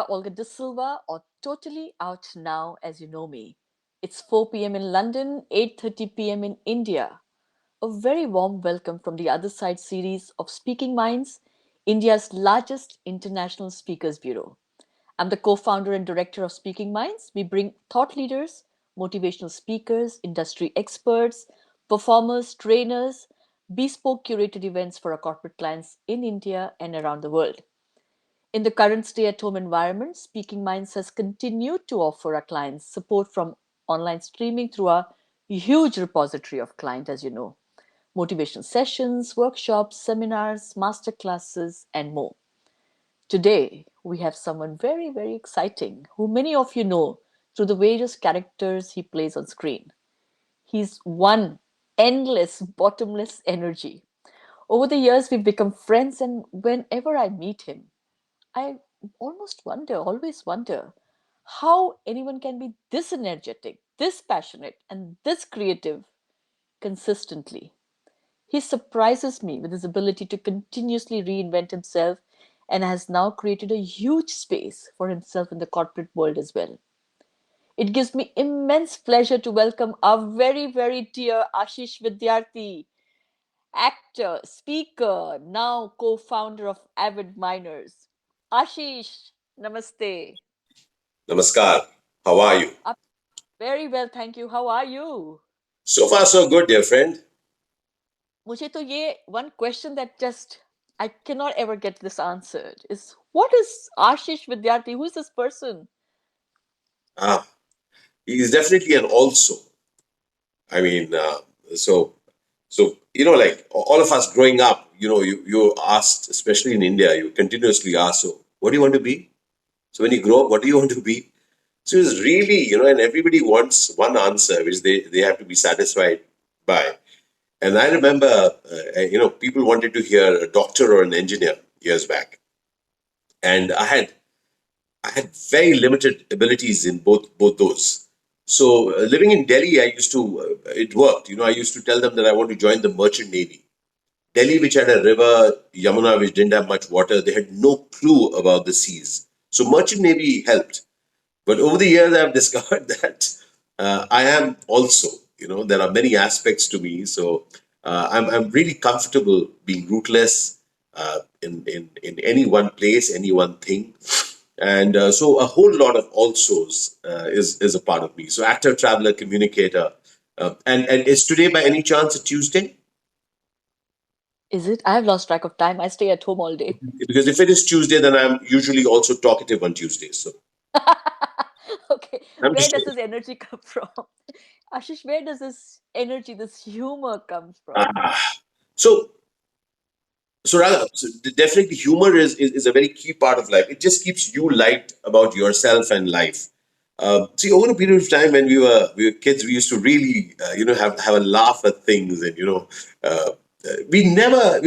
Olga de Silva, or Totally Out Now as You Know Me. It's 4 p.m. in London, 8:30 p.m. in India. A very warm welcome from the Other Side series of Speaking Minds, India's largest international speakers bureau. I'm the co founder and director of Speaking Minds. We bring thought leaders, motivational speakers, industry experts, performers, trainers, bespoke curated events for our corporate clients in India and around the world. In the current stay at home environment, Speaking Minds has continued to offer our clients support from online streaming through our huge repository of client, as you know, motivation sessions, workshops, seminars, master classes, and more. Today, we have someone very, very exciting who many of you know through the various characters he plays on screen. He's one endless, bottomless energy. Over the years, we've become friends, and whenever I meet him, I always wonder, how anyone can be this energetic, this passionate, and this creative consistently. He surprises me with his ability to continuously reinvent himself and has now created a huge space for himself in the corporate world as well. It gives me immense pleasure to welcome our very, very dear Ashish Vidyarthi, actor, speaker, now co founder of Avid Miners. Ashish, namaste. Namaskar. How are you? Up very well, thank you. How are you? So far, so good, dear friend. मुझे तो ये one question that just I cannot ever get this answered is, what is Ashish Vidyarthi? Who is this person? Ah, he is definitely an also. I mean, so like all of us growing up, you asked, especially in India, you continuously asked, so what do you want to be? So when you grow up, what do you want to be? So it's really, and everybody wants one answer, which they have to be satisfied by. And I remember, people wanted to hear a doctor or an engineer years back, and I had very limited abilities in both those. So living in Delhi, I used to it worked. I used to tell them that I want to join the merchant navy. Delhi, which had a river, Yamuna, which didn't have much water, they had no clue about the seas. So merchant navy helped. But over the years, I've discovered that I am also. There are many aspects to me. So I'm really comfortable being rootless in any one place, any one thing. And so a whole lot of alsos is a part of me. So actor, traveler, communicator. And is today by any chance a Tuesday? Is it? I have lost track of time. I stay at home all day. Because if it is Tuesday, then I'm usually also talkative on Tuesdays. So Okay, I'm where just does this energy come from? Ashish, where does this energy, this humor comes from? ah. So Raga, definitely humor is a very key part of life. It just keeps you light about yourself and life. See, over a period of time when we were kids, we used to really have a laugh at things, and we never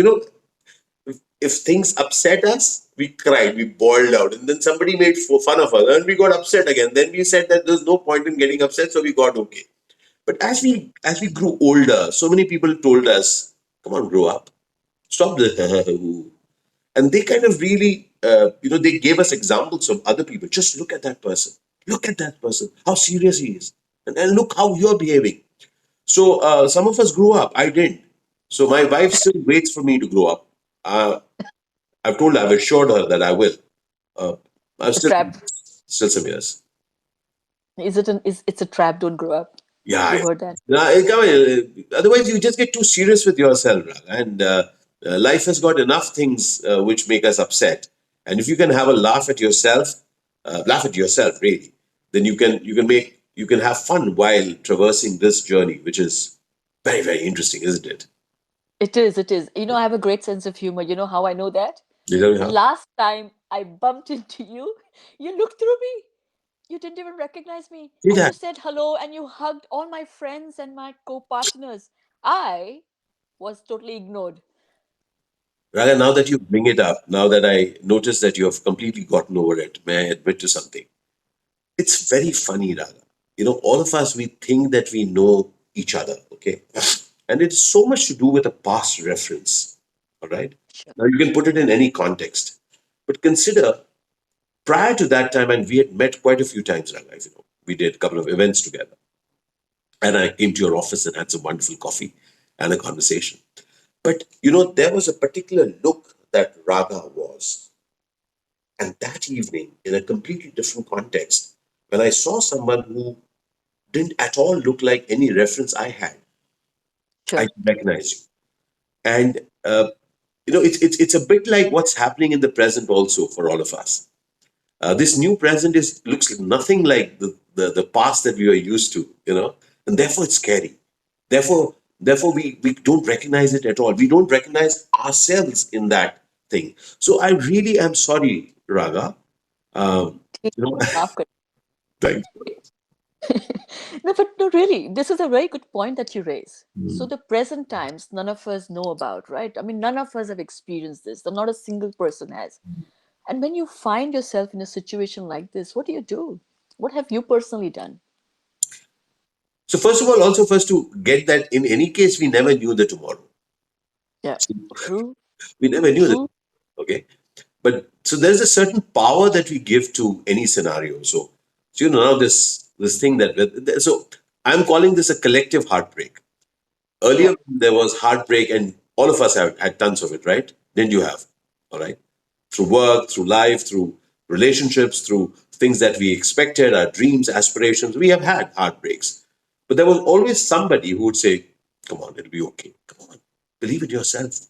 if things upset us, we cried, we boiled out, and then somebody made fun of us, and we got upset again. Then we said that there's no point in getting upset, so we got okay. But as we grew older, so many people told us, "Come on, grow up, stop the." And they kind of really, they gave us examples of other people. Just look at that person. Look at that person. How serious he is, and look how you're behaving. So some of us grew up. I didn't. So my wife still waits for me to grow up. Uh, I've told her, I've assured her that I will. Uh, I'm A still trap. still some years. Is it an is it's a trap? Don't grow up. Yeah. You heard that? Otherwise, you just get too serious with yourself, and life has got enough things which make us upset. And if you can have a laugh at yourself, really, then you can have fun while traversing this journey, which is very very interesting, isn't it? It is, it is. I have a great sense of humor. You know how I know that? You tell me how. Last time I bumped into you, you looked through me. You didn't even recognize me. See And you that? said hello and you hugged all my friends and my co partners. I was totally ignored. Rather, now that you bring it up, now that I notice that you have completely gotten over it, may I admit to something? It's very funny, Raga. All of us, we think that we know each other, okay? And it's so much to do with a past reference, all right? Sure. Now, you can put it in any context. But consider Prior to that time, and we had met quite a few times, Raga, we did a couple of events together. And I came to your office and had some wonderful coffee and a conversation. But, there was a particular look that Raga was. And that evening, in a completely different context, when I saw someone who didn't at all look like any reference I had, I Sure. recognized you. And, it's a bit like what's happening in the present also for all of us. This new present looks nothing like the past that we were used to, and therefore it's scary. Therefore we don't recognize it at all. We don't recognize ourselves in that thing. So I really am sorry, Raga. Um, you know, माफ कर thank No, but no, really, this is a very good point that you raise. So you. the present times, none of us know about, right? I mean, none of us have experienced this. Not a single person has. And when you find yourself in a situation like this, what do you do? What have you personally done? So first of all, also first to get that in any case, we never knew the tomorrow. Yeah, true, We never knew that. true. Okay. But so there's a certain power that we give to any scenario. So now this thing so I'm calling this a collective heartbreak. Yeah, Earlier there was heartbreak, and all of us have had tons of it, right? Didn't you have? All right. Through work, through life, through relationships, through things that we expected, our dreams, aspirations, we have had heartbreaks. But there was always somebody who would say, "Come on, it'll be okay. Come on, believe in yourself.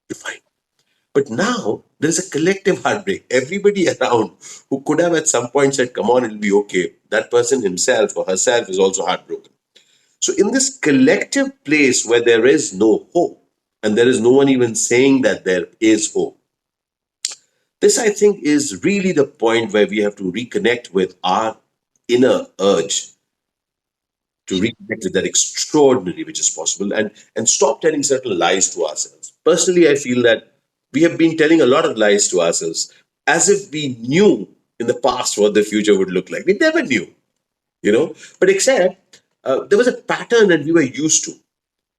You're fine." But now there's a collective heartbreak. Everybody around who could have at some point said, "Come on, it'll be okay," that person himself or herself is also heartbroken. So, in this collective place where there is no hope, and there is no one even saying that there is hope, this I think is really the point where we have to reconnect with our inner urge to reconnect with that extraordinary which is possible, and stop telling certain lies to ourselves. Personally, I feel that we have been telling a lot of lies to ourselves as if we knew in the past what the future would look like. We never knew, but except there was a pattern that we were used to.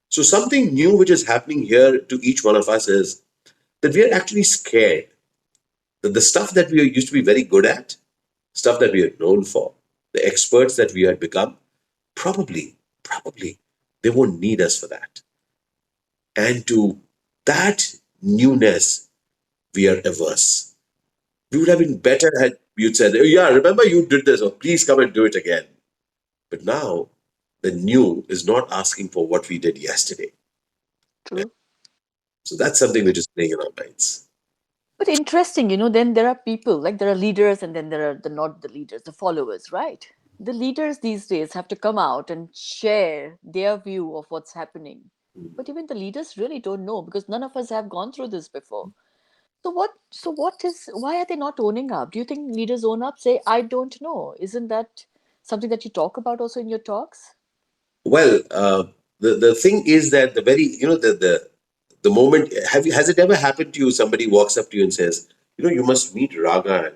So something new which is happening here to each one of us is that we are actually scared that the stuff that we used to be very good at, stuff that we are known for, the experts that we had become, probably, they won't need us for that. And to that newness, we are averse. We would have been better had you'd said, "Oh, yeah, remember you did this, or please come and do it again." But now, the new is not asking for what we did yesterday. true. So that's something which is playing in our minds. But interesting, then there are people, like there are leaders and then there are the not the leaders, the followers, right? The leaders these days have to come out and share their view of what's happening. But even the leaders really don't know because none of us have gone through this before. So why are they not owning up? Do you think leaders own up? Say, I don't know. Isn't that something that you talk about also in your talks? Well, the thing is that the very the moment has it ever happened to you? Somebody walks up to you and says, you must meet Raga.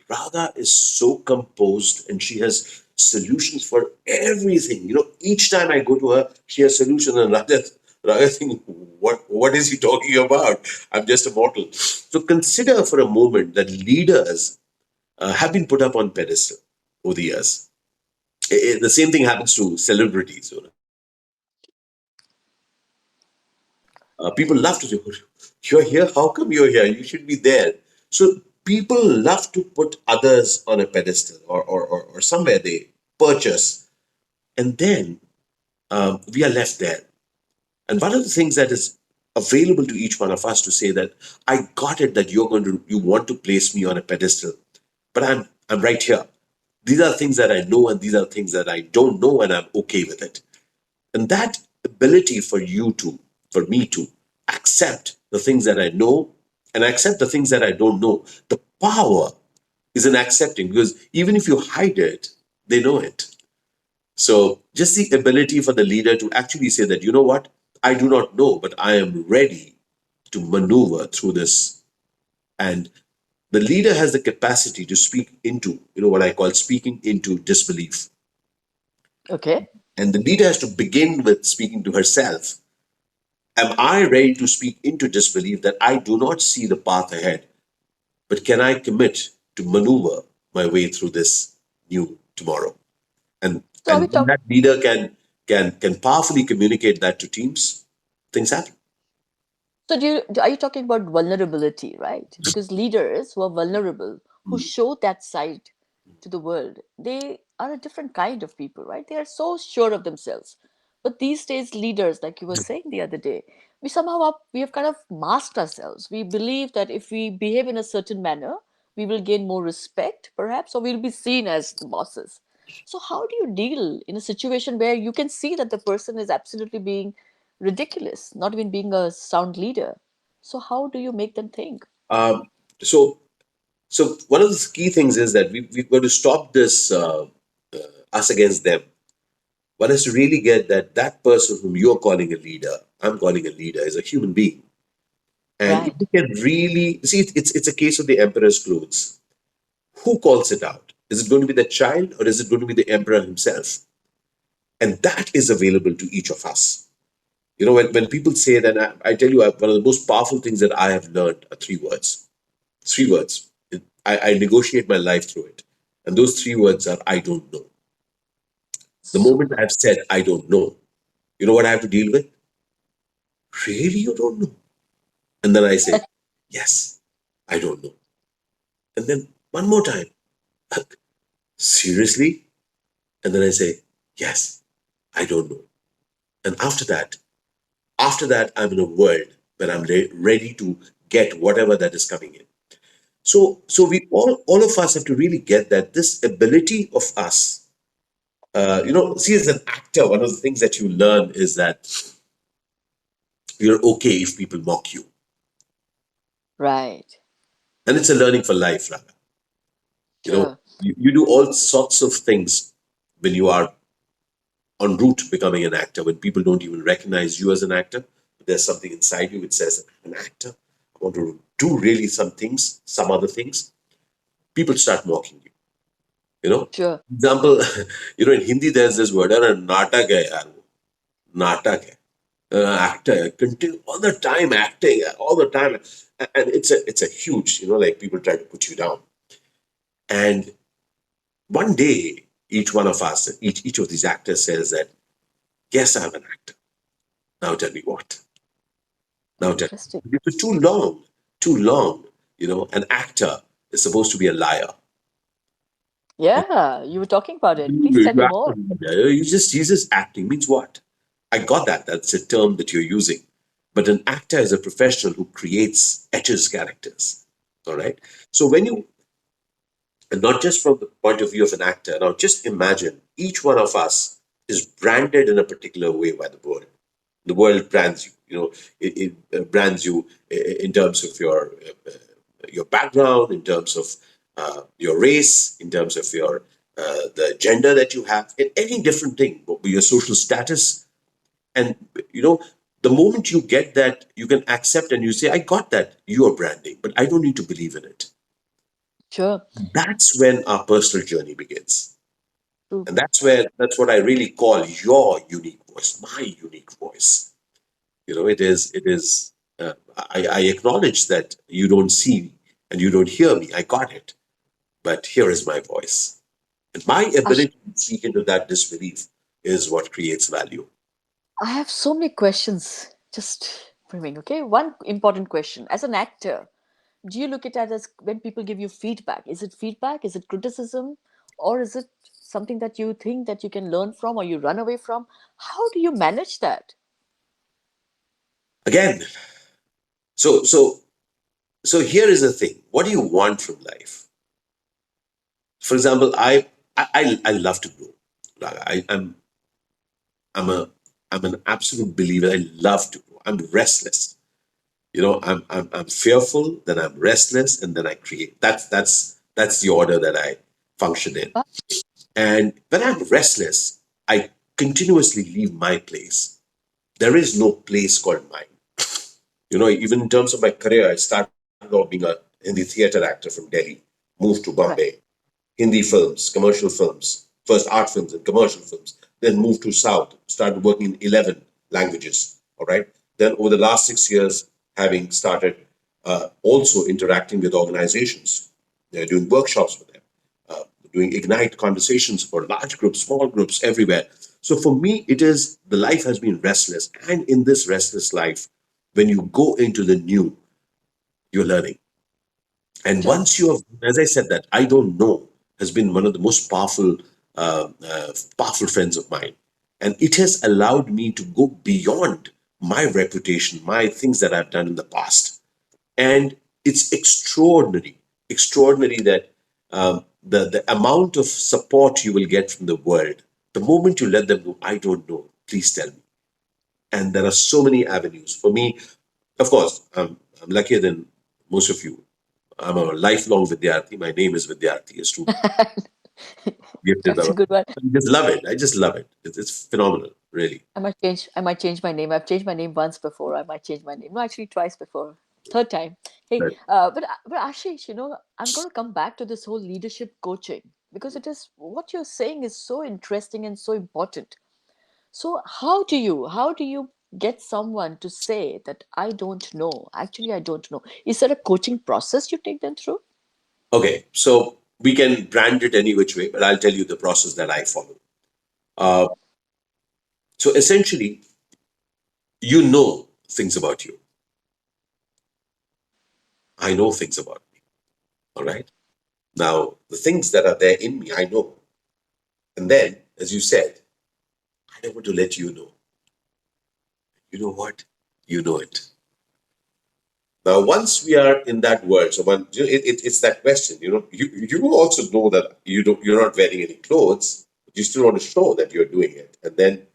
Raga is so composed, and she has solutions for everything. Each time I go to her, she has solutions, and Raga think, what is he talking about? I'm just a mortal. So consider for a moment that leaders have been put up on pedestal over the years. The same thing happens to celebrities. People love to say, "You're here? How come you're here? You should be there." So people love to put others on a pedestal, or somewhere they purchase. And then we are left there. And one of the things that is available to each one of us to say that, "I got it that you want to place me on a pedestal, but I'm right here. These are things that I know, and these are things that I don't know, and I'm okay with it." And that ability for me to accept the things that I know and accept the things that I don't know, the power is in accepting, because even if you hide it, they know it. So just the ability for the leader to actually say that, "You know what, I do not know, but I am ready to maneuver through this." And the leader has the capacity to speak into, what I call speaking into disbelief. Okay. And the leader has to begin with speaking to herself. Am I ready to speak into disbelief that I do not see the path ahead? but can I commit to maneuver my way through this new tomorrow? And So are we when talk that leader can powerfully communicate that to teams, things happen. So are you talking about vulnerability, right? Because leaders who are vulnerable, who Mm. show that side to the world, they are a different kind of people, right? They are so sure of themselves. But these days, leaders, like you were saying the other day, we have kind of masked ourselves. We believe that if we behave in a certain manner, we will gain more respect, perhaps, or we'll be seen as the bosses. So how do you deal in a situation where you can see that the person is absolutely being ridiculous, not even being a sound leader? So how do you make them think? Um, so, so one of the key things is that we've got to stop this us against them. One has to really get that that person whom you're calling a leader, I'm calling a leader, is a human being. And if Right. you can really see, it's a case of the emperor's clothes. Who calls it out? Is it going to be the child or is it going to be the emperor himself? And that is available to each of us. You know, when people say that, I tell you, one of the most powerful things that I have learned are three words. Three words. I negotiate my life through it. And those three words are, I don't know. The moment Super. I've said, I don't know, you know what I have to deal with? Really, you don't know? And then I say, yes, I don't know. And then one more time, seriously? And then I say, yes, I don't know. And after that, I'm in a world where I'm ready to get whatever that is coming in. So we all of us have to really get that this ability of us, see, as an actor, one of the things that you learn is that you're okay if people mock you, Right. and it's a learning for life, Raga. Sure. You do all sorts of things when you are en route to becoming an actor, when people don't even recognize you as an actor, but there's something inside you which says, an actor, I want to do really some things, some other things. People start mocking you. You know, Sure. example, in Hindi there's this word, natak hai yaar, natak hai. Actor, continue all the time acting, all the time, and it's a huge, like people try to put you down. And one day, each one of us, each of these actors says that, yes, I'm an actor. Now tell me what. Now tell Interesting. me. It's too long, too long. An actor is supposed to be a liar. Yeah, you were talking about it. Please tell You me ask more. them, he's just acting means what? I got that. That's a term that you're using. But an actor is a professional who creates, etches characters. All right. So when you, and not just from the point of view of an actor, now just imagine each one of us is branded in a particular way by the world. The world brands you. It brands you in terms of your background, in terms of your race, in terms of the gender that you have, in any different thing, your social status, and the moment you get that, you can accept and you say, "I got that. You are branding, but I don't need to believe in it." Sure. That's when our personal journey begins, True. and that's what I really call your unique voice, my unique voice. It is. I acknowledge that you don't see me and you don't hear me. I got it, but here is my voice, and my Ash, ability to speak into that disbelief is what creates value. I have so many questions just brimming. Okay. One important question. As an actor, do you look at it as when people give you feedback? Is it feedback? Is it criticism? Or is it something that you think that you can learn from or you run away from? How do you manage that? Again, so so so here is the thing. What do you want from life? For example, I love to grow. I'm a I'm an absolute believer. I love to grow. I'm restless. I'm fearful, then I'm restless, and then I create. That's the order that I function in. Ah, And when I'm restless, I continuously leave my place. There is no place called mine. Even in terms of my career, I started off being a Hindi theater actor from Delhi, moved to right. Bombay, Hindi films, commercial films, first art films and commercial films, then moved to South, started working in 11 languages. All right. Then over the last 6 years, having started also interacting with organizations, doing workshops for them, doing ignite conversations for large groups, small groups, everywhere. So for me, it is the life has been restless. And in this restless life, when you go into the new, you're learning. And Sure. once you have, as I said, that I don't know has been one of the most powerful friends of mine, and it has allowed me to go beyond my reputation, my things that I've done in the past, and it's extraordinary that the amount of support you will get from the world the moment you let them know, I don't know, please tell me. And there are so many avenues for me. Of course, I'm luckier than most of you. I'm a lifelong Vidyarthi. My name is Vidyarthi, a student, gifted by That's a good one. I just love it. I just love it. It's phenomenal, really. I might change my name. I've changed my name once before. I might change my name. No, actually twice before. Third time. Hey, But, but Ashish, I'm going to come back to this whole leadership coaching because it is what you're saying is so interesting and so important. So how do you get someone to say that I don't know? Actually, I don't know. Is there a coaching process you take them through? okay, so we can brand it any which way, but I'll tell you the process that I follow. Uh, so essentially, you know things about you. I know things about me. All right. Now, the things that are there in me, I know. And then, as you said, I don't want to let you know. You know what? You know it. Now, once we are in that world, so it's that question, you also know that you're not wearing any clothes, but you still want to show that you're doing it. And then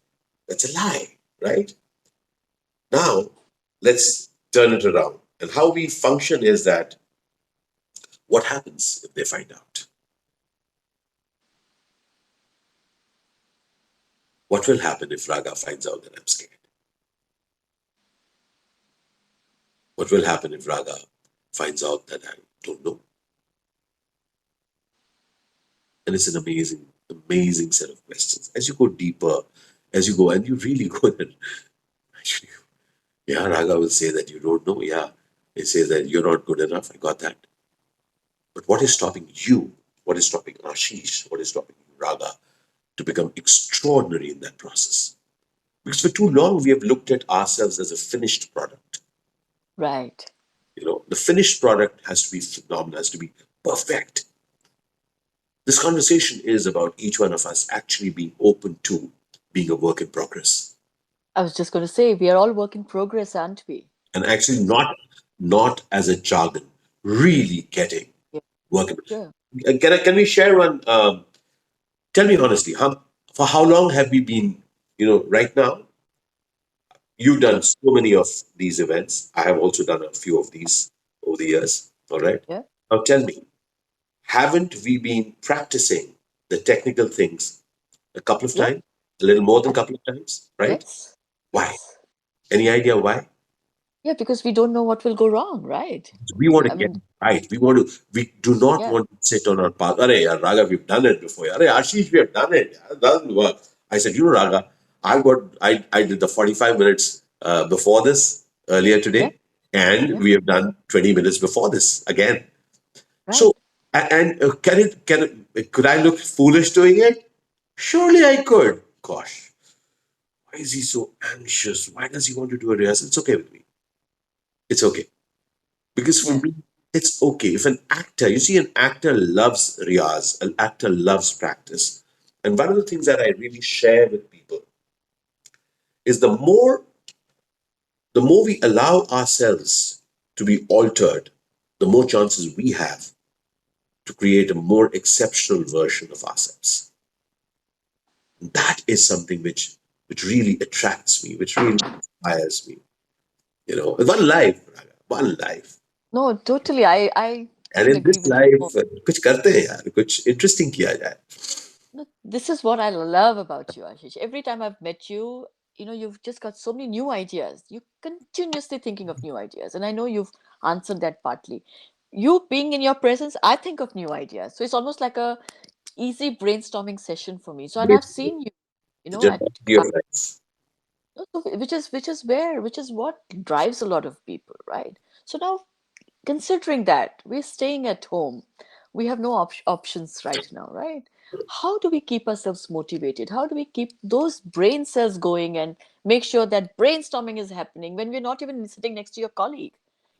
that's a lie, right? Now, let's turn it around. And how we function is that what happens if they find out? What will happen if Raga finds out that I'm scared? What will happen if Raga finds out that I don't know? And it's an amazing set of questions. As you go deeper, as you go, and you really go there, actually, yeah, Raga will say that you don't know. Yeah, it says that you're not good enough. I got that. But what is stopping you? What is stopping Ashish? What is stopping Raga to become extraordinary in that process? Because for too long, we have looked at ourselves as a finished product. Right. The finished product has to be phenomenal, has to be perfect. This conversation is about each one of us actually being open to being a work in progress I was just going to say we are all work in progress, aren't we? and actually So not as a jargon, really getting yeah, work in. sure. Can we share one? Tell me honestly, for how long have we been? Right now you've done Sure. so many of these events. I have also done a few of these over the years. All right. Yeah. Now tell me, haven't we been practicing the technical things a couple of Yeah. times, a little more than a Ab- couple of times, right? yes. Why? Yes. Any idea why? Yeah, because we don't know what will go wrong, right? We want to I get mean, it right. We do not yeah, want to sit on our path. Arey, yaar, Raga, we've done it before. Arey, Ashish, we have done it. It doesn't work. I said, Raga, I did the 45 minutes before this earlier yeah, today, and yeah, we have done 20 minutes before this again. right. So, and could I look foolish doing it? Surely I could. Gosh, why is he so anxious? Why does he want to do a rehearsal? It's okay with me. It's okay. Because for Yeah. me, it's okay. If an actor, you see, an actor loves riyaz, an actor loves practice. And one of the things that I really share with people is the more we allow ourselves to be altered, the more chances we have to create a more exceptional version of ourselves. That is something which really attracts me, which really inspires me. One life, Raga, one life. No, totally. I And couldn't in agree this with you more. life, कुछ करते हैं यार, कुछ interesting किया जाए. No, this is what I love about you, Ashish. Every time I've met you, you've just got so many new ideas. You're continuously thinking of new ideas. And I know you've answered that partly. You being in your presence, I think of new ideas. So it's almost like a easy brainstorming session for me. So, and I've seen you, The at generosity of life. which is what drives a lot of people, right? So now, Considering that we're staying at home, we have no options right now, right? How do we keep ourselves motivated? How do we keep those brain cells going and make sure that brainstorming is happening when we're not even sitting next to your colleague?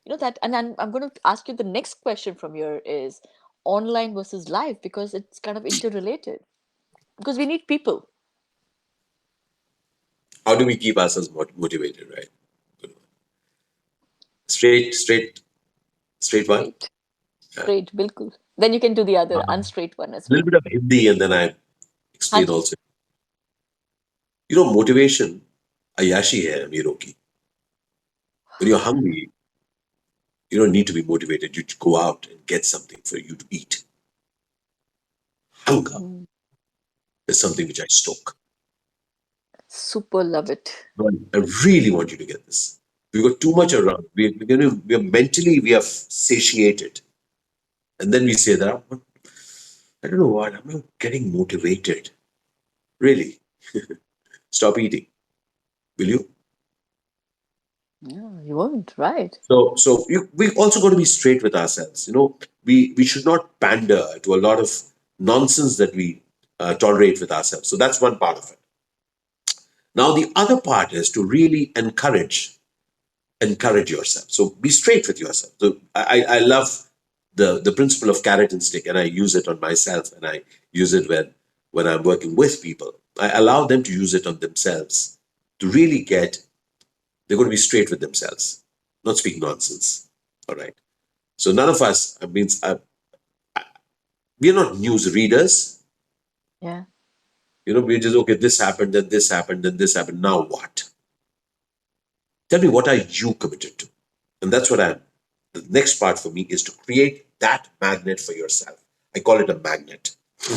You know that, and I'm going to ask you the next question from here is online versus live because it's kind of interrelated because we need people, How do we keep ourselves motivated, right? Good one. Straight one. straight, straight, bilkul. Then you can do the other A unstraight one as little well. bit of Hindi, and then I हाँ explain ji. also. Motivation, ayashi hai ameeron ki. When you're hungry, you don't need to be motivated. You go out and get something for you to eat. Hunger Hmm. is something which I stoke. Super love it. I really want you to get this. We've got too much around. We are mentally, we are satiated. And then we say that, I don't know what, I'm not getting motivated. Really, stop eating, will you? Yeah, you won't, right? We also got to be straight with ourselves. We should not pander to a lot of nonsense that we tolerate with ourselves. So that's one part of it. Now, the other part is to really encourage yourself. So be straight with yourself. So I love the principle of carrot and stick, and I use it on myself, and I use it when I'm working with people. I allow them to use it on themselves to really get. They're going to be straight with themselves, not speak nonsense. All right. So none of us, we are not news readers. Yeah. We're just okay. This happened, then this happened, then this happened. Now what? Tell me, what are you committed to? And that's what I'm. The next part for me is to create that magnet for yourself. I call it a magnet. So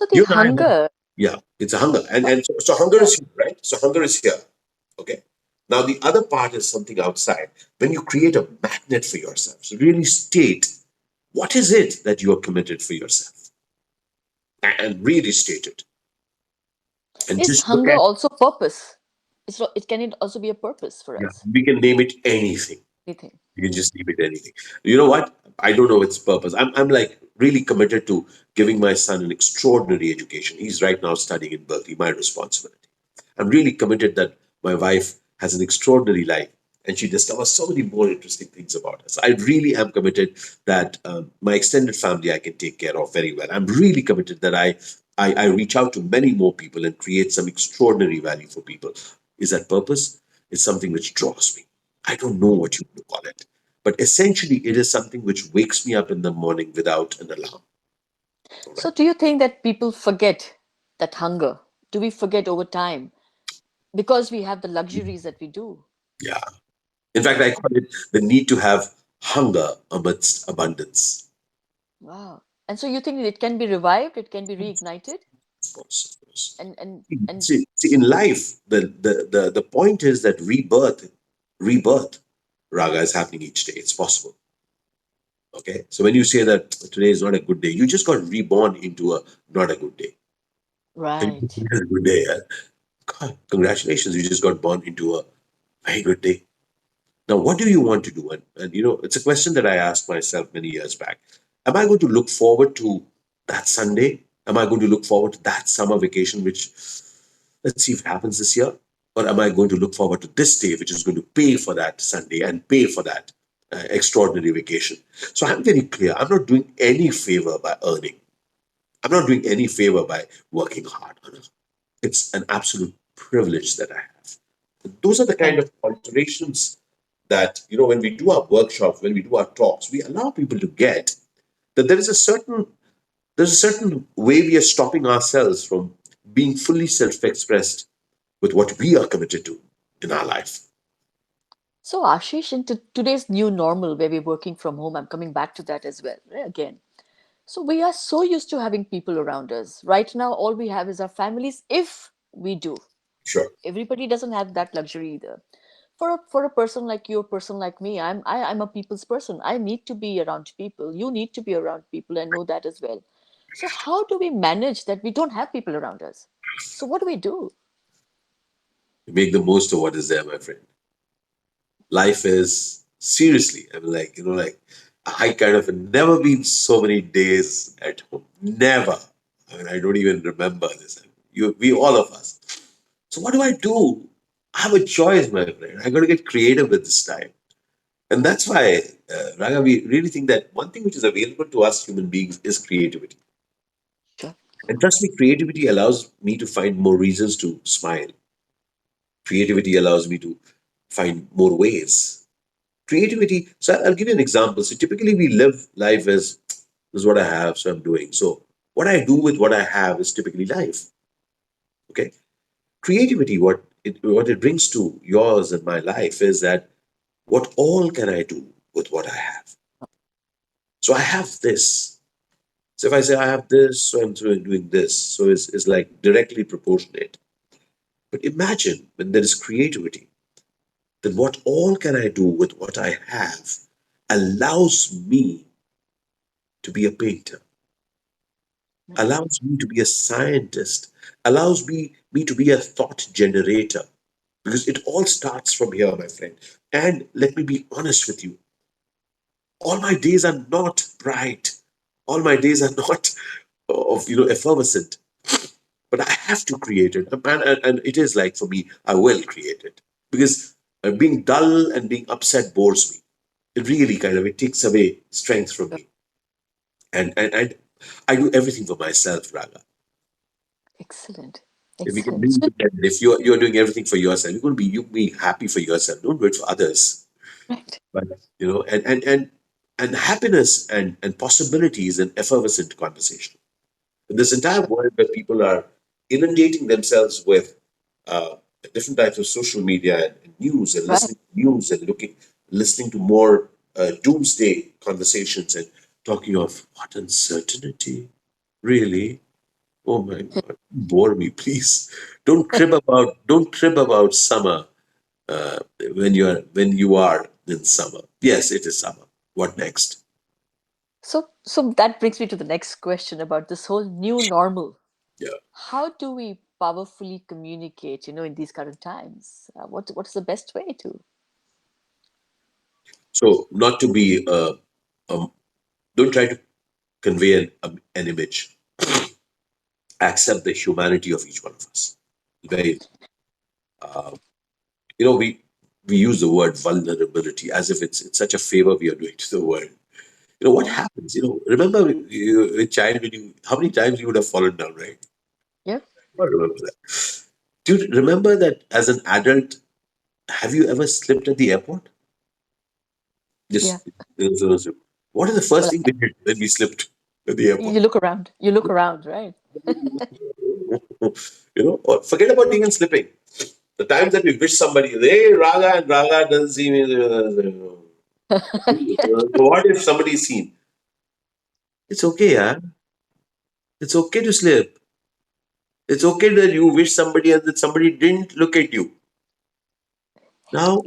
the You and I have, hunger, yeah, it's a hunger. And, what? and so hunger Yeah. is here, right? So hunger is here. Okay. Now, the other part is something outside. When you create a magnet for yourself, so really state what is it that you are committed for yourself and really state it. And Is just look hunger at, also purpose? It can it also be a purpose for yeah, us? we can name it anything. Anything. You can just leave it anything. You know what? I don't know its purpose. I'm like really committed to giving my son an extraordinary education. He's right now studying in Berkeley, my responsibility. I'm really committed that my wife has an extraordinary life and she discovers so many more interesting things about us. I really am committed that my extended family I can take care of very well. I'm really committed that I reach out to many more people and create some extraordinary value for people. Is that purpose? It's something which draws me. I don't know what you would call it, but essentially it is something which wakes me up in the morning without an alarm. All So right. do you think that people forget that hunger? Do we forget over time because we have the luxuries that we do? Yeah. In fact, I call it the need to have hunger amidst abundance. Wow. And so you think it can be revived, it can be reignited, Of course, of course. and See, in life, the point is that rebirth, Raga, is happening each day. It's possible. Okay. So when you say that today is not a good day, you just got reborn into a not a good day. And you right. think it's a good day. God, congratulations, you just got born into a very good day. Now, what do you want to do? And it's a question that I asked myself many years back. Am I going to look forward to that Sunday? Am I going to look forward to that summer vacation, which let's see if it happens this year? Or am I going to look forward to this day, which is going to pay for that Sunday and pay for that extraordinary vacation? So I'm very clear. I'm not doing any favor by earning. I'm not doing any favor by working hard. It's an absolute privilege that I have. Those are the kind And of alterations that, when we do our workshops, when we do our talks, we allow people to get that there's a certain way we are stopping ourselves from being fully self-expressed with what we are committed to in our life. so Ashish, into today's new normal where we're working from home, I'm coming back to that as well, right, again. So we are so used to having people around us. Right now, all we have is our families, if we do. Sure. Everybody doesn't have that luxury either. For a person like you, a person like me, I'm a people's person. I need to be around people. You need to be around people and know that as well. So how do we manage that we don't have people around us? So what do we do? Make the most of what is there, my friend. Life is Seriously, I'm like, like I kind of never been so many days at home. Never. I mean, I don't even remember this. We all of us. So what do I do? I have a choice, my friend. I got to get creative with this time. And that's why, Raga, we really think that one thing which is available to us human beings is creativity. Sure. And trust me, creativity allows me to find more reasons to smile. Creativity allows me to find more ways. Creativity, so I'll give you an example. So typically we live life as this is what I have, so I'm doing. So what I do with what I have is typically life. Okay. Creativity, what it brings to yours and my life is that what all can I do with what I have? So I have this. So if I say I have this, so I'm doing this. So it's like directly proportionate. But imagine when there is creativity, then what all can I do with what I have allows me to be a painter, Right. allows me to be a scientist, allows me to be a thought generator. Because it all starts from here, my friend. And let me be honest with you, all my days are not bright. All my days are not of effervescent. But I have to create it. And it is like for me, I will create it. Because being dull and being upset bores me. It really kind of it takes away strength from Sure. me. And I do everything for myself, Raga. Excellent. If we can Excellent. really So, look at it, if you're doing everything for yourself, you're going to be happy for yourself. Don't do it for others. right. But and happiness and possibility is an effervescent conversation. In this entire Sure. world where people are inundating themselves with uh, different types of social media and news and Right. listening to news and listening to more doomsday conversations and talking of what uncertainty, really? Oh my God, bore me, please. Don't crib about summer when you are in summer. Yes, it is summer. What next? So that brings me to the next question about this whole new normal. Yeah. How do we powerfully communicate, in these current times? What's the best way to? So not to be um, don't try to convey an image. Accept the humanity of each one of us. Very, uh, we use the word vulnerability as if it's such a favor we are doing to the world. What Right. happens? Remember in childhood, how many times you would have fallen down, right? Yeah. I remember that. Do you remember that as an adult? Have you ever slipped at the airport? Yeah. Just what is the first Well, thing we did when we slipped at the airport? you look around. You look around, right? Or forget about even slipping. The times that we wish somebody, hey, Raga and Raga doesn't see me. Yeah. What if somebody's seen? It's okay, yeah. It's okay to slip. It's okay that you wish somebody and that somebody didn't look at you. Now,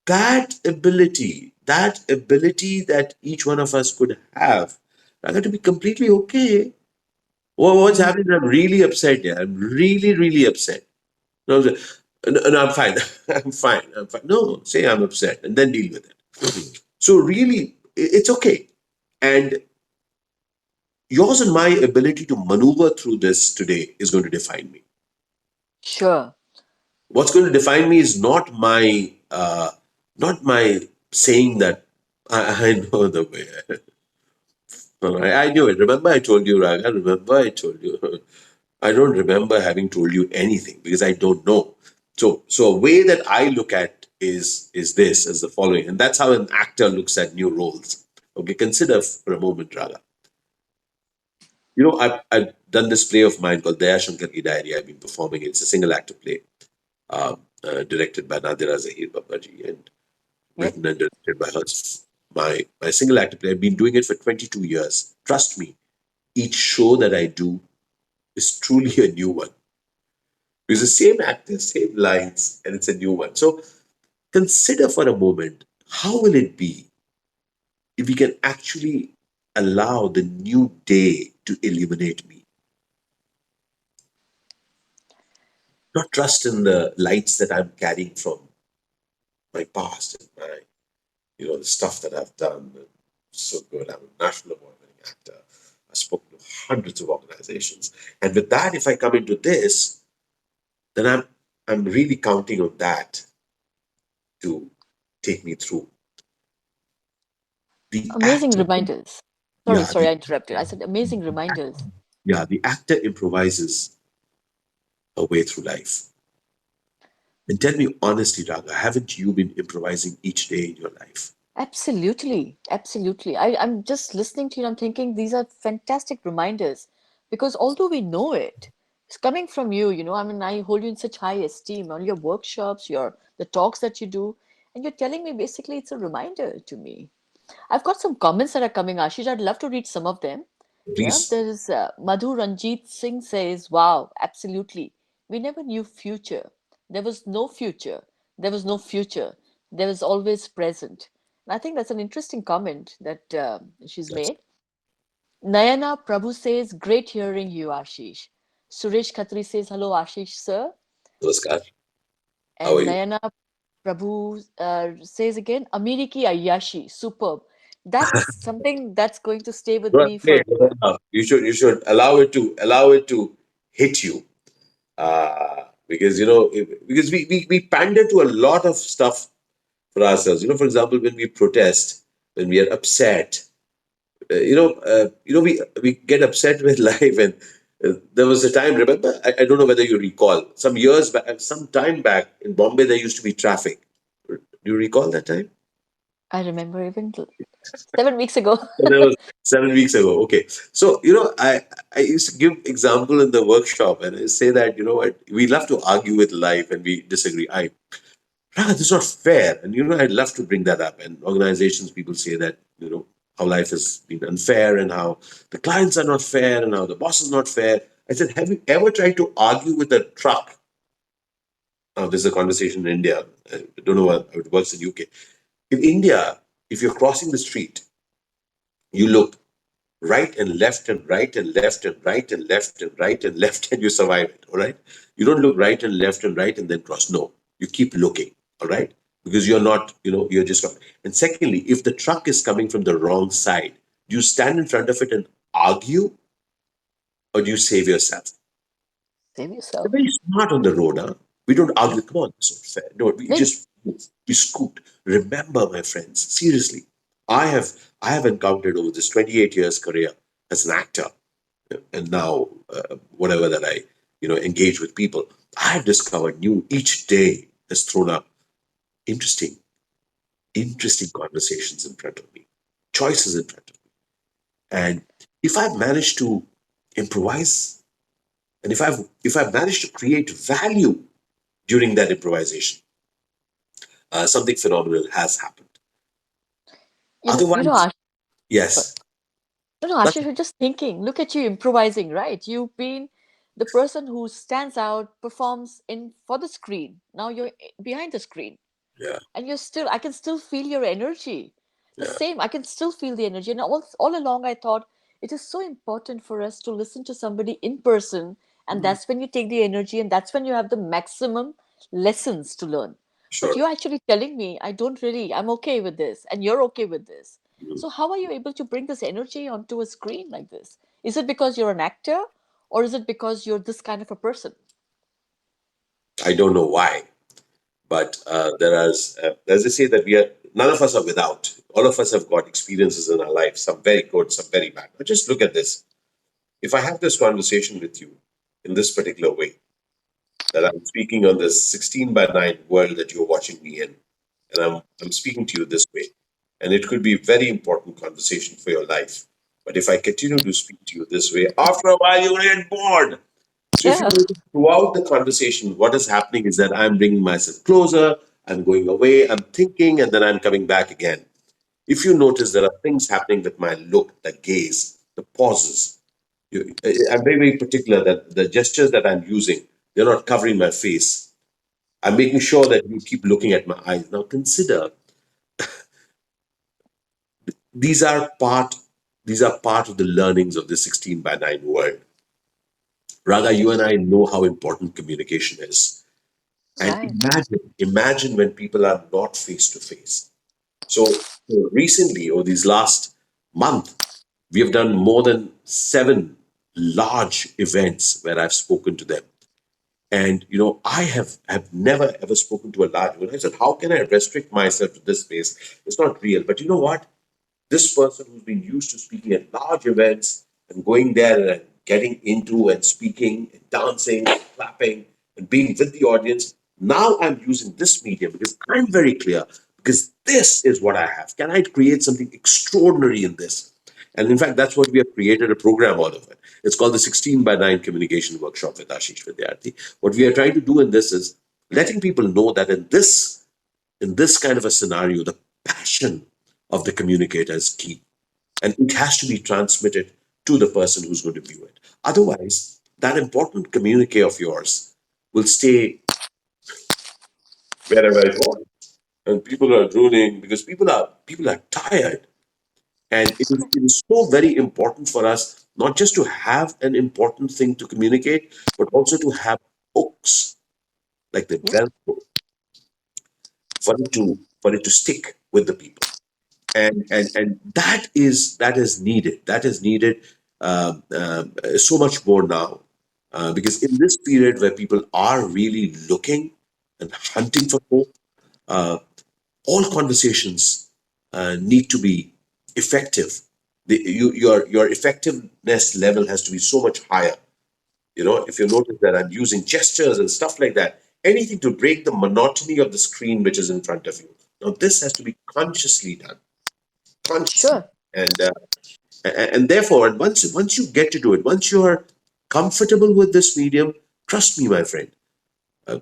that ability that each one of us could have, I got to be completely okay. Well, what's Mm, happening? I'm really upset. Yeah, I'm really, really upset. No, no, I'm fine. I'm fine. I'm fine. No, say I'm upset and then deal with it. So really, it's okay. And yours and my ability to maneuver through this today is going to define me. sure. What's going to define me is not my saying that I know the way. I knew it. Remember, I told you, Raga. Remember, I told you. I don't remember having told you anything because I don't know. So a way that I look at is this as the following, and that's how an actor looks at new roles. Okay, consider for a moment, Raga. I've done this play of mine called Daya Shankar Ki Diary. I've been performing it. It's a single actor play, directed by Nadira Zahir Babaji and Yep. written and directed by her. My single actor play. I've been doing it for 22 years. Trust me, each show that I do is truly a new one. It's the same actor, same lines, and it's a new one. So consider for a moment how will it be if we can actually allow the new day to illuminate me, not trust in the lights that I'm carrying from my past and my The stuff that I've done. So good. I'm a national award winning actor. I've spoken to hundreds of organizations. And with that, if I come into this, then I'm really counting on that to take me through. The Amazing actor, reminders. Sorry, yeah, sorry, I interrupted. I said amazing reminders. the actor improvises a way through life. And tell me honestly, Raga, haven't you been improvising each day in your life? Absolutely, absolutely. I'm just listening to you. I'm thinking these are fantastic reminders because although we know it, it's coming from you, I mean, I hold you in such high esteem on your workshops, the talks that you do, and you're telling me basically it's a reminder to me. I've got some comments that are coming, Ashish. I'd love to read some of them. Yeah, Please. there's Madhu Ranjit Singh says, wow, absolutely. We never knew future. There was no future. There was no future. There was always present. And I think that's an interesting comment that she's Yes. made. Nayana Prabhu says, great hearing you, Ashish. Suresh Khatri says, hello, Ashish, sir. Namaskar. How are And you? Nayana Prabhu says again, Amiriki Ayashi, superb. That's something that's going to stay with Well me played. forever. You should allow it to hit you. Because because we pander to a lot of stuff for ourselves. For example, when we protest, when we are upset, we get upset with life. And there was a time, remember, I don't know whether you recall, some years back, some time back in Bombay, there used to be traffic. Do you recall that time? I remember even 7 weeks ago. So that was 7 weeks ago. Okay. So, I used to give example in the workshop, and I say that, what, we love to argue with life and we disagree. This is not fair. And, I'd love to bring that up. And organizations, people say that, how life has been unfair and how the clients are not fair and how the boss is not fair. I said, have you ever tried to argue with a truck? Now, this is a conversation in India. I don't know how it works in UK. In India, if you're crossing the street, you look right and left and right and left and right and left and right and left and you survive it. All right. You don't look right and left and right and then cross. No, you keep looking. All right. Because you're not, you're just. And secondly, if the truck is coming from the wrong side, do you stand in front of it and argue, or do you save yourself? Save We're yourself. very smart on the road, huh? We don't argue. Come on, this is fair. No, we Maybe, just move. We scoot. Remember, my friends, seriously, I have encountered over this 28 years career as an actor, and now whatever that I engage with people, I have discovered new each day has thrown up interesting, interesting conversations in front of me, choices in front of me, and if I've managed to improvise, and if I've managed to create value during that improvisation, something phenomenal has happened. Otherwise, Ashish, sorry. yes, No, that's, Ashish, we're just thinking. Look at you improvising, right? You've been the person who stands out, performs in for the screen. Now you're behind the screen. yeah, And you're still, I can still feel your energy. The yeah, same, I can still feel the energy. And all along I thought it is so important for us to listen to somebody in person, and mm, that's when you take the energy, and that's when you have the maximum lessons to learn. But sure. you're actually telling me I don't really, I'm okay with this and you're okay with this. Mm. So how are you able to bring this energy onto a screen like this? Is it because you're an actor, or is it because you're this kind of a person? I don't know why, but as I say, that none of us are without. All of us have got experiences in our life, some very good, some very bad. But just look at this. If I have this conversation with you in this particular way, that I'm speaking on this 16 by 9 world that you're watching me in, and I'm speaking to you this way, and it could be a very important conversation for your life. But if I continue to speak to you this way, after a while you're going to get bored. So if you Yeah. notice throughout the conversation, what is happening is that I'm bringing myself closer, I'm going away, I'm thinking, and then I'm coming back again. If you notice, there are things happening with my look, the gaze, the pauses. I'm very, very particular that the gestures that I'm using, they're not covering my face. I'm making sure that you keep looking at my eyes. Now consider, these are part these are part of the learnings of the 16 by 9 world. Raga, you and Yes. I know how important communication is. And Right. imagine when people are not face to face. So recently, or these last month, we have done more than 7 large events where I've spoken to them. And I have never ever spoken to a large one. I said, how can I restrict myself to this space? It's not real. But you know what? This person who's been used to speaking at large events and going there and getting into and speaking and dancing and clapping and being with the audience, now I'm using this medium because I'm very clear, because this is what I have. Can I create something extraordinary in this? And in fact, that's what we have created a program out of it. It's called the 16 by 9 Communication Workshop with Ashish Vidyarthi. What we are trying to do in this is letting people know that in this kind of a scenario, the passion of the communicator is key. And it has to be transmitted to the person who's going to view it. Otherwise, that important communique of yours will stay wherever it was. And people are drooling because people are tired. And it is so very important for us not just to have an important thing to communicate, but also to have hooks like the Yep. Velcro for it to stick with the people. And that is needed. That is needed so much more now, because in this period where people are really looking and hunting for hope, uh, all conversations need to be effective. Your effectiveness level has to be so much higher. If you notice that I'm using gestures and stuff like that, anything to break the monotony of the screen which is in front of you. Now, this has to be consciously done, consciously. Sure. And therefore, and once you get to do it, once you are comfortable with this medium, trust me, my friend,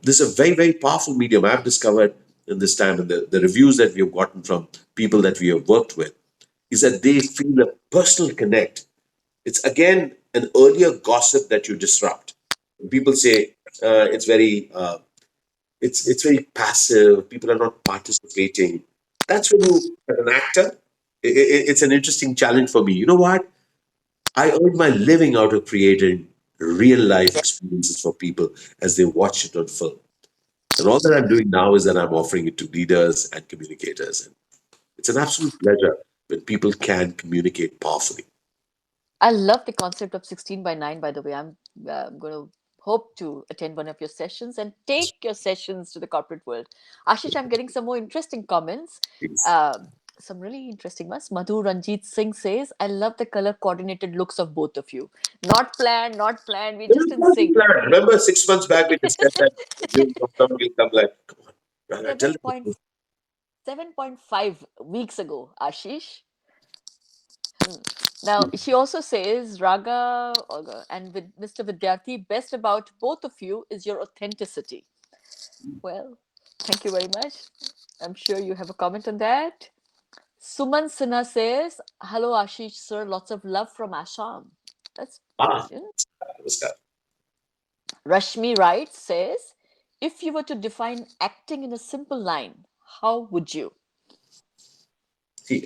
this is a very, very powerful medium. I've discovered in this time, and the reviews that we have gotten from people that we have worked with, is that they feel a personal connect. It's again an earlier gossip that you disrupt. People say it's very passive. People are not participating. That's when you, as an actor, it's an interesting challenge for me. You know what? I earn my living out of creating real life experiences for people as they watch it on film. And all that I'm doing now is that I'm offering it to leaders and communicators. And it's an absolute pleasure when people can communicate powerfully. I love the concept of 16 by 9, by the way. I'm going to hope to attend one of your sessions and take your sessions to the corporate world. Ashish, I'm getting some more interesting comments. It's Um, some really interesting ones. Madhu Ranjit Singh says, I love the color coordinated looks of both of you. Not planned, not planned. We're It just was in not a sync. plan. Remember 6 months back we discussed that somebody will come like, come on, Raga, tell Seven them the point truth. 7.5 weeks ago, Ashish. Now, she also says, Raga Olga, and with Mr. Vidyarthi, best about both of you is your authenticity. Well, thank you very much. I'm sure you have a comment on that. Suman Sinha says, hello, Ashish, sir. Lots of love from Assam. That's Ah, yeah. Namaskar. Rashmi writes, says, if you were to define acting in a simple line, how would you? See,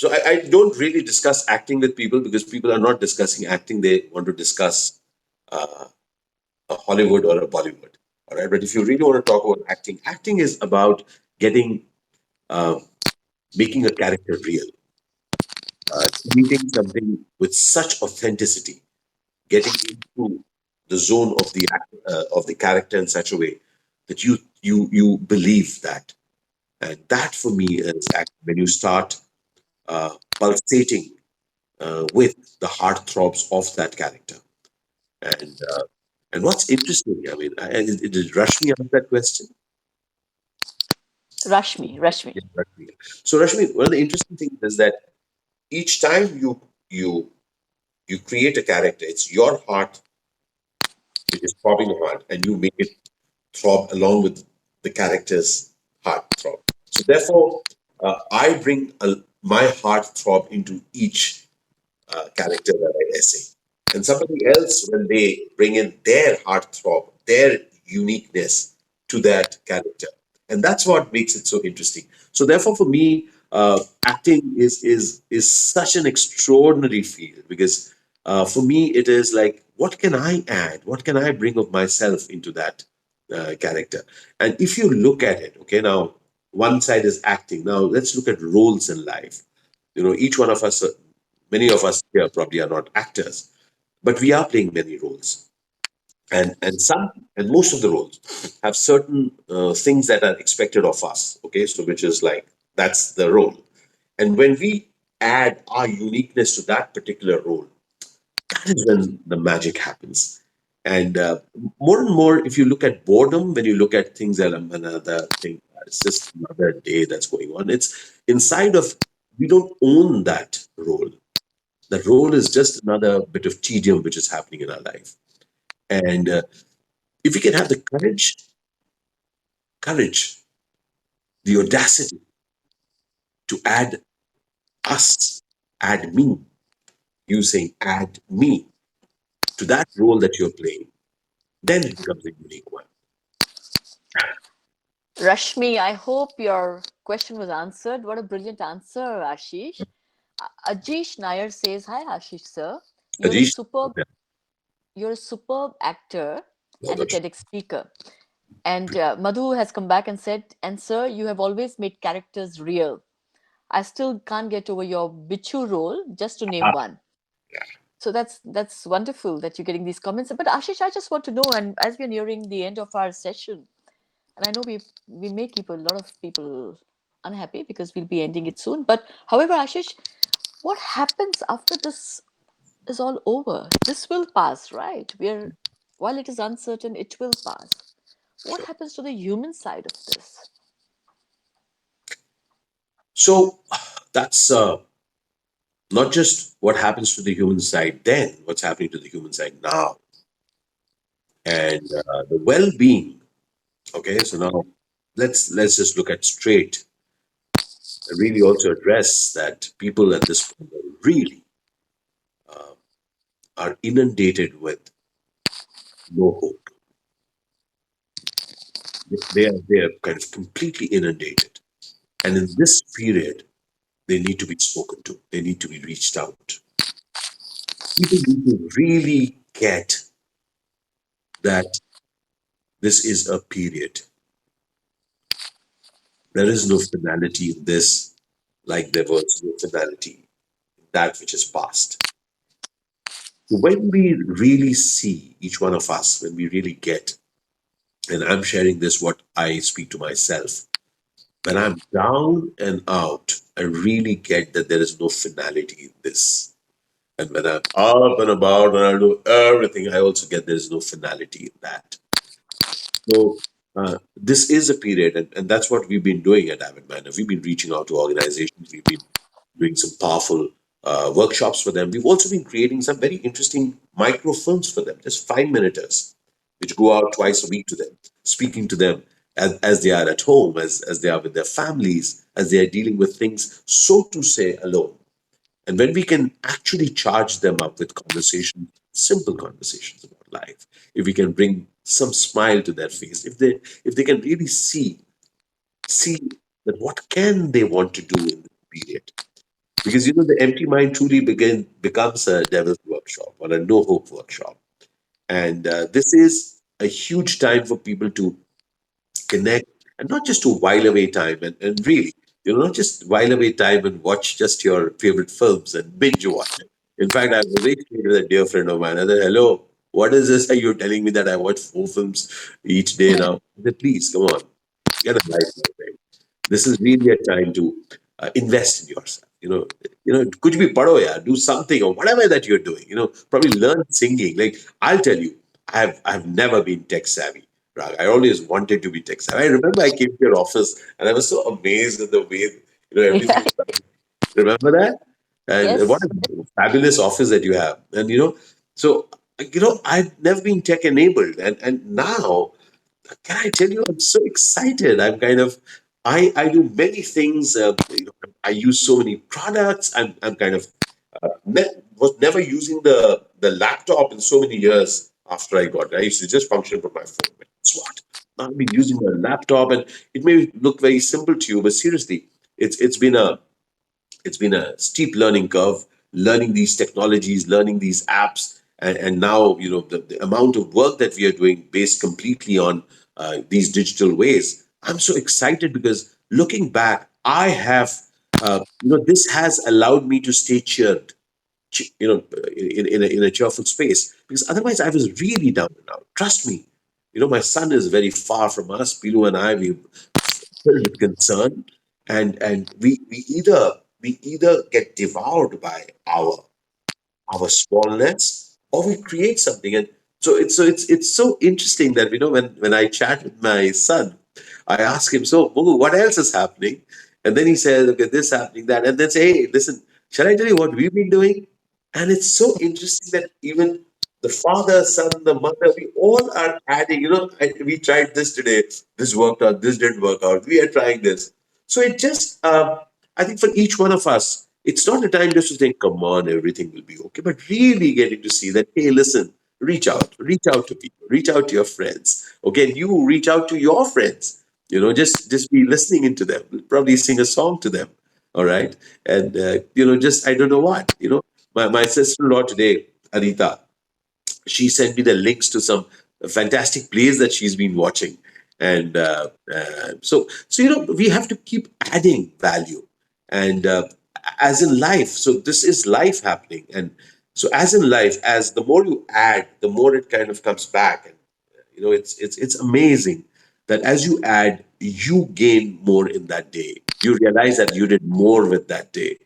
so I don't really discuss acting with people because people are not discussing acting. They want to discuss uh, a Hollywood or a Bollywood. All right. But if you really want to talk about acting, acting is about getting, uh, making a character real, creating something with such authenticity, getting into the zone of the character in such a way that you believe that. And that for me is acting. When you start pulsating with the heartthrobs of that character. And what's interesting, I mean, did Rashmi ask that question? Rashmi, Rashmi. Yeah, Rashmi. So Rashmi, one of the interesting things is that each time you create a character, it's your heart which is throbbing hard, and you make it throb along with the character's heart throb. So therefore, I bring my heart throb into each character that I essay. And somebody else, when they bring in their heartthrob, their uniqueness to that character. And that's what makes it so interesting. So therefore, for me, acting is such an extraordinary field because for me, it is like, what can I add? What can I bring of myself into that character? And if you look at it, okay, now one side is acting. Now let's look at roles in life. Each one of us, many of us here probably are not actors, but we are playing many roles, and most of the roles have certain things that are expected of us. Okay, so which is like that's the role, and when we add our uniqueness to that particular role, that is when the magic happens. And more and more, if you look at boredom, when you look at things that another thing, it's just another day that's going on. It's inside of, we don't own that role. That role is just another bit of tedium which is happening in our life. And if we can have the courage, the audacity to add us, add me, you saying add me to that role that you're playing, then it becomes a unique one. Rashmi, I hope your question was answered. What a brilliant answer, Ashish. Ajish Nair says, "Hi, Ashish sir. You're a Ajish, superb, you're a superb actor and a yeah. TEDx speaker." And Madhu has come back and said, "And sir, you have always made characters real. I still can't get over your Bichu role, just to name one." So that's wonderful that you're getting these comments. But Ashish, I just want to know, and as we're nearing the end of our session, and I know we may keep a lot of people unhappy because we'll be ending it soon. But however, Ashish, what happens after this is all over? This will pass, right? We're While it is uncertain, it will pass. What Sure. happens to the human side of this? So that's not just what happens to the human side then, what's happening to the human side now, and the well-being. Okay, so now let's just look at straight and really also address that people at this point are really are inundated with no hope. They are kind of completely inundated, and in this period, they need to be spoken to. They need to be reached out. People need to really get that this is a period. There is no finality in this, like there was no finality in that which is past. When we really see each one of us, when we really get, and I'm sharing this what I speak to myself, when I'm down and out, I really get that there is no finality in this. And when I'm up and about and I do everything, I also get there is no finality in that. So this is a period, and that's what we've been doing at Avid Manor. We've been reaching out to organizations. We've been doing some powerful workshops for them. We've also been creating some very interesting microfilms for them, just 5 minuters, which go out twice a week to them, speaking to them as they are at home, as they are with their families, as they are dealing with things, so to say, alone. And when we can actually charge them up with conversations, simple conversations about life, if we can bring some smile to their face, if they can really see that what can they want to do in this period. Because the empty mind truly becomes a devil's workshop or a no hope workshop. And this is a huge time for people to connect and not just to while away time and really not just while away time and watch just your favorite films and binge watch it. In fact, I was recently with a dear friend of mine. I said, hello, what is this that you're telling me that I watch 4 films each day now? I said, please come on, get a life, my friend. This is really a time to invest in yourself. Could you be paro, yeah, do something or whatever that you're doing. Probably learn singing. Like I'll tell you, I've never been tech savvy. Rag. I always wanted to be tech savvy. I remember I came to your office and I was so amazed at the way everything Yeah. was done. Remember that? And what Yes. a fabulous office that you have. And so I've never been tech enabled, and now can I tell you, I'm so excited. I do many things. I use so many products. I'm kind of was never using the laptop in so many years after I got it. I used to just function from my phone. But guess what? Now I've been using my laptop, and it may look very simple to you, but seriously, it's been a steep learning curve, learning these technologies, learning these apps, and now the amount of work that we are doing based completely on these digital ways. I'm so excited because looking back, I have, this has allowed me to stay cheered, in a cheerful space, because otherwise I was really down and out. Trust me, my son is very far from us. Pilu and I, we filled with concern, and we either get devoured by our smallness, or we create something. And so it's so interesting that when I chat with my son, I ask him, so Mugu, what else is happening? And then he says, okay, this happening, that, and then say, hey, listen, shall I tell you what we've been doing? And it's so interesting that even the father, son, the mother, we all are adding, we tried this today, this worked out, this didn't work out, we are trying this. So it just, I think for each one of us, it's not a time just to think, come on, everything will be okay, but really getting to see that, hey, listen, reach out to people, reach out to your friends. Okay, and you reach out to your friends. Just be listening into them, probably sing a song to them. All right. And, just, I don't know what, my sister-in-law today, Anita, she sent me the links to some fantastic plays that she's been watching. And we have to keep adding value. And as in life, so this is life happening. And so as in life, as the more you add, the more it kind of comes back. And it's amazing that as you add, you gain more in that day. You realize that you did more with that day.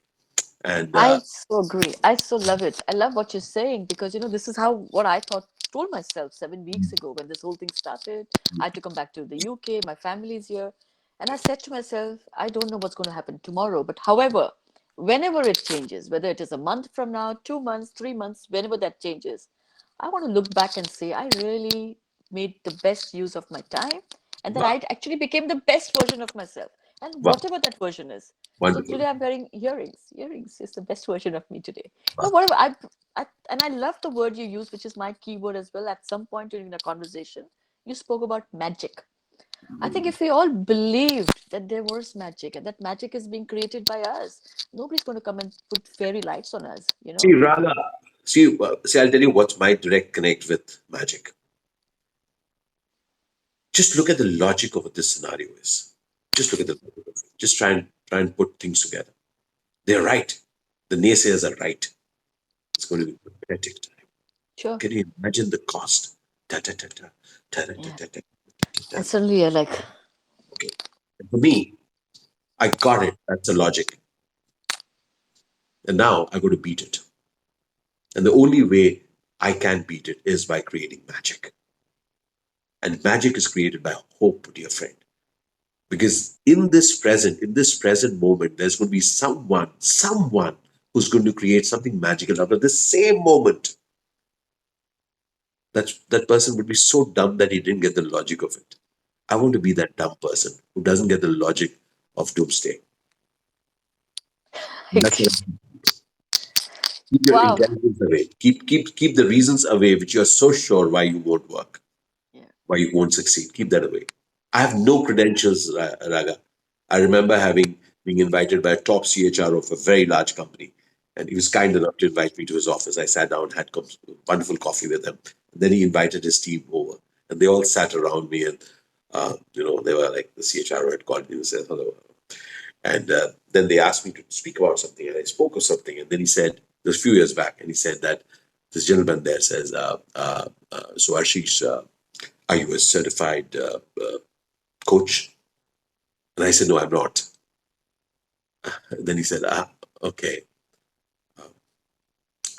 And I so agree. I so love it. I love what you're saying because this is how what I thought told myself 7 weeks ago when this whole thing started. I had to come back to the UK. My family's here, and I said to myself, I don't know what's going to happen tomorrow, but however, whenever it changes, whether it is a month from now, 2 months, 3 months, whenever that changes, I want to look back and say I really made the best use of my time, and that wow, I actually became the best version of myself, and wow, whatever that version is. So wonderful. today I'm wearing earrings. Earrings is the best version of me today. Wow. Whatever and I love the word you use, which is my keyword as well. At some point during the conversation, you spoke about magic. I think if we all believed that there was magic and that magic is being created by us, nobody's going to come and put fairy lights on us, you See, know? Raga, see, I'll tell you what's my direct connect with magic. Just look at the logic of what this scenario is. Just look at the logic of it. Just try and put things together. They're right. The naysayers are right. It's going to be pathetic time. Sure. Can you imagine the cost? Ta ta ta ta ta ta ta Yeah. ta ta ta ta. And suddenly you're like, Okay. And for me, I got it. That's the logic. And now I got to beat it. And the only way I can beat it is by creating magic. And magic is created by hope, dear friend. Because in this present moment, there's going to be someone who's going to create something magical out of the same moment. That person would be so dumb that he didn't get the logic of it. I want to be that dumb person who doesn't get the logic of doomsday. And that's what keep your wow. intelligence away. Keep the reasons away which you're so sure why you won't work, Yeah. why you won't succeed. Keep that away. I have no credentials, Raga. I remember being invited by a top CHR of a very large company, and he was kind enough to invite me to his office. I sat down, had wonderful coffee with him. And then he invited his team over, and they all sat around me, and they were like the CHRO had called me and said hello, and then they asked me to speak about something, and I spoke of something, and then he said, "It was a few years back," and he said that this gentleman there says, "So Ashish, are you a certified coach?" And I said, "No, I'm not." And then he said, okay.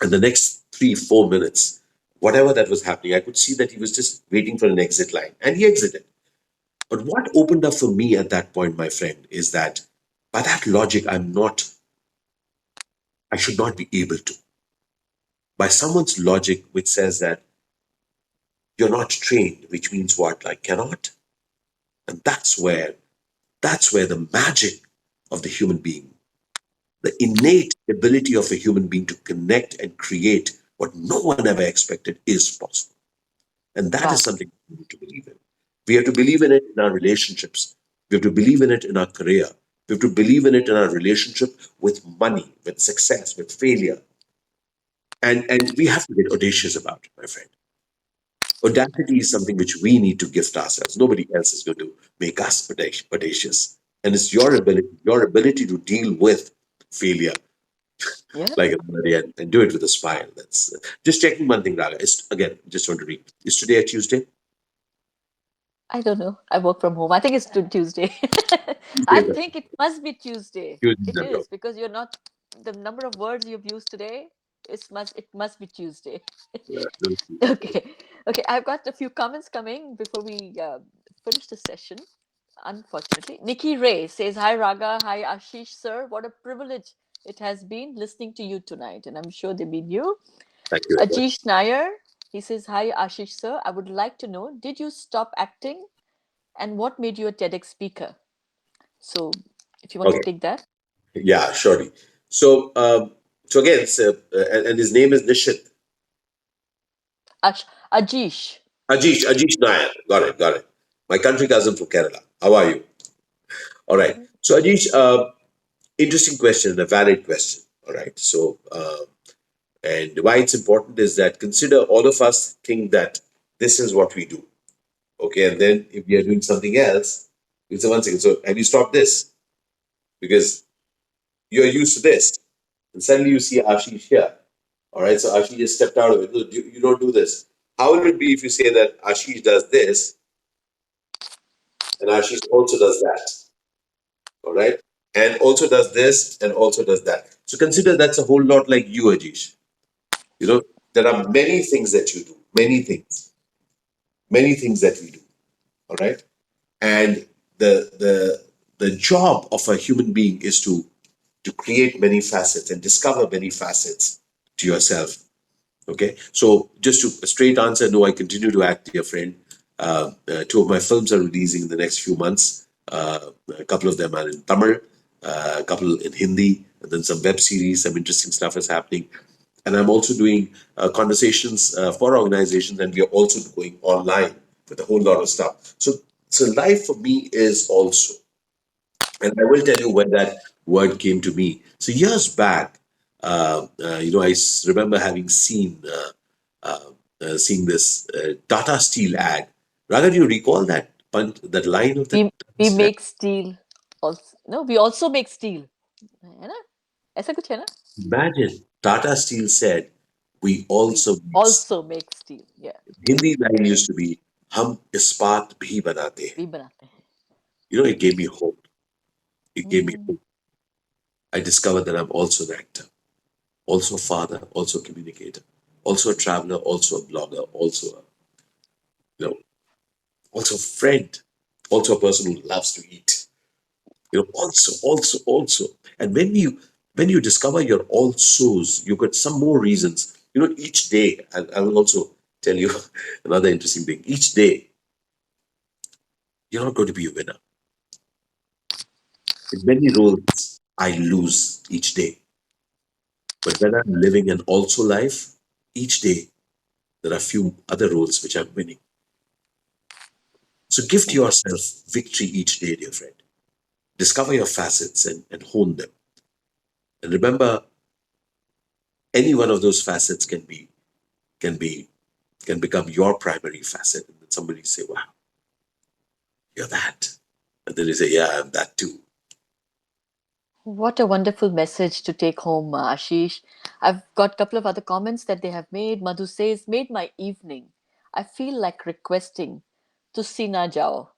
And the next 3 4 minutes, whatever that was happening, I could see that he was just waiting for an exit line, and he exited. But what opened up for me at that point, my friend, is that by that logic, I should not be able to. By someone's logic, which says that you're not trained, which means what? Like cannot. And that's where the magic of the human being, the innate ability of a human being to connect and create what no one ever expected is possible. And that is Wow. something we need to believe in. We have to believe in it in our relationships. We have to believe in it in our career. We have to believe in it in our relationship with money, with success, with failure. And we have to get audacious about it, my friend. Audacity is something which we need to gift ourselves. Nobody else is going to make us audacious. And it's your ability to deal with failure Yeah. like a bloody and do it with a smile. That's just checking one thing, Raga. Is again, just want to read. Is today a Tuesday? I don't know. I work from home. I think it's Tuesday. Tuesday I is think it must be Tuesday. Tuesday is It a no. is because you're not the number of words you've used today. It must be Tuesday. No. Okay. Okay. I've got a few comments coming before we finish the session. Unfortunately, Nikki Ray says, "Hi Raga, hi Ashish sir. What a privilege it has been listening to you tonight, and I'm sure they've been you." Thank you very much. Ajish Nair, he says, "Hi Ashish sir. I would like to know, did you stop acting, and what made you a TEDx speaker?" So, if you want to Okay. take that, Yeah, surely. So, so again, and his name is Nishit. Ajish. Ajish Nair. Got it. My country cousin from Kerala. How are you? All right. So, Ajish, interesting question, a valid question. All right. So, and why it's important is that consider all of us think that this is what we do. Okay. And then if we are doing something else, we say, one second. So, have you stopped this? Because you're used to this. And suddenly you see Ashish here. All right. So, Ashish just stepped out of it. No, you don't do this. How will it be if you say that Ashish does this and Ashish also does that? All right. And also does this and also does that. So, consider that's a whole lot like you, Ajish. You know, there are many things that you do, many things that we do. All right. And the job of a human being is to create many facets and discover many facets to yourself. Okay. So just to a straight answer, no, I continue to act, dear friend. Two of my films are releasing in the next few months. A couple of them are in Tamil, a couple in Hindi, and then some web series. Some interesting stuff is happening. And I'm also doing conversations for organizations, and we are also going online with a whole lot of stuff. So life for me is also, and I will tell you when that word came to me. So years back, remember having seeing this Tata Steel ad. Rather, do you recall that line of the Tata we Steel ad? make steel also. No, we also make steel. है ना? ऐसा कुछ है ना? Imagine Tata Steel said, "We We also make steel." also make steel. Yeah, Hindi line used to be, "हम इस्पात भी बनाते हैं." we बनाते हैं. It gave me hope. It gave me Hmm. hope. I discovered that I'm also an actor, also a father, also a communicator, also a traveler, also a blogger, you know, also a friend, also a person who loves to eat. Also. And when you discover your alsos, you get some more reasons. Each day, and I will also tell you another interesting thing. Each day, you're not going to be a winner. In many roles, I lose each day. But when I'm living an also life, each day there are few other roles which I'm winning. So gift yourself victory each day, dear friend. Discover your facets and hone them. And remember, any one of those facets can be can become your primary facet. And then somebody say, "Wow, you're that." And then you say, "Yeah, I'm that too." What a wonderful message to take home, Ashish. I've got a couple of other comments that they have made. Madhu says, "Made my evening. I feel like requesting to Sina Jao."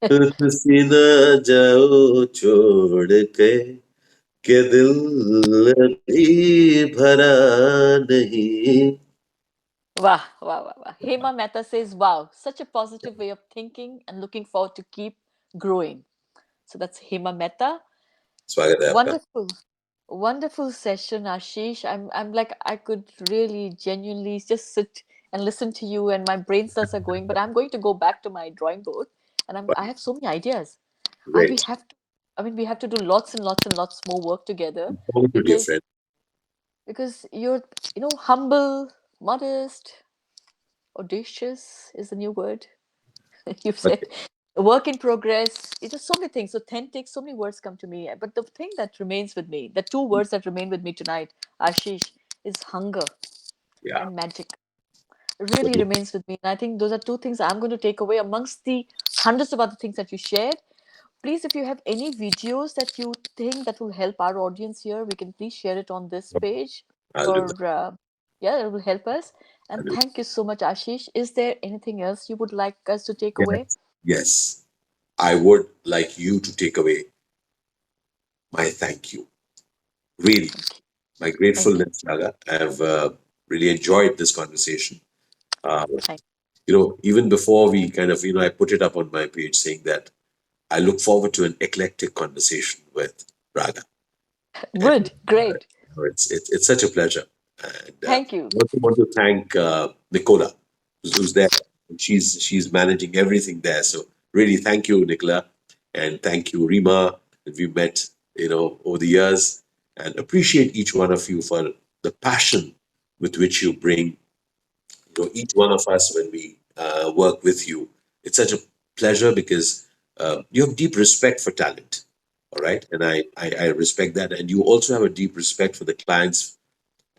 तुझसे ना जाओ छोड़ के दिल अभी भरा नहीं. Wow, wow, wow, wow. Hema Mehta says, "Wow, such a positive way of thinking and looking forward to keep growing." So that's Hema Mehta. स्वागत है आपका. Wonderful, wonderful session, Ashish. I'm like, I could really genuinely just sit and listen to you, and my brain cells are going. But I'm going to go back to my drawing board, and I have so many ideas. We Great. have to. I mean, we have to do lots and lots and lots more work together Forward to dear because friend. you're humble, modest, audacious is the new word. You've said Okay. work in progress. It's just so many things. Authentic, so many words come to me. But the thing that remains with me, the two words that remain with me tonight, Ashish, is hunger Yeah. and magic. It really remains with me. And I think those are two things I'm going to take away amongst the hundreds of other things that you shared. please, if you have any videos that you think that will help our audience here, we can please share it on this page I'll do that. for, yeah, it will help us. I'll And do thank you so much, Ashish. Is there anything else you would like us to take that. away? Yes. Yes. I would like you to take away my thank you. Really, Thank you. my Thank you. gratefulness, Raga. I have really enjoyed this conversation. Uh, Thank Even before we kind of, I put it up on my page saying that I look forward to an eclectic conversation with Raga. And Good. Great. it's such a pleasure. And Thank you. I also want to thank Nicola, who's there. And she's managing everything there. So really, thank you, Nicola, and thank you, Rima. That we met, over the years, and appreciate each one of you for the passion with which you bring, each one of us when we work with you. It's such a pleasure because you have deep respect for talent, all right, and I respect that, and you also have a deep respect for the clients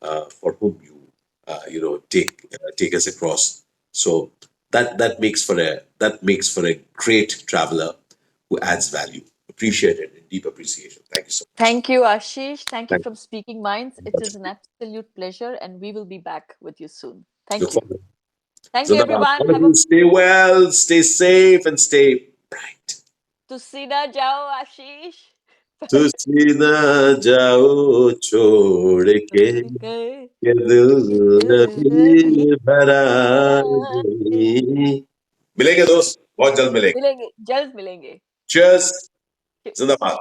for whom you take us across. So that makes for a great traveler who adds value. Appreciate it, and deep appreciation. Thank you so much. Thank you, Ashish. Thank you Thank from Speaking Minds. It is an you. absolute pleasure, and we will be back with you soon. Thank Look you. forward. Thank you, Zindabad. everyone. All of Have you a stay well, stay safe, and stay bright. tusi na jao, Ashish. तुसी न जाओ छोड़ के ये दिल ये दिल अभी अभी भरा भरा नहीं मिलेंगे दोस्त बहुत जल्द मिलेंगे मिलेंगे जल्द मिलेंगे चीयर्स जिंदाबाद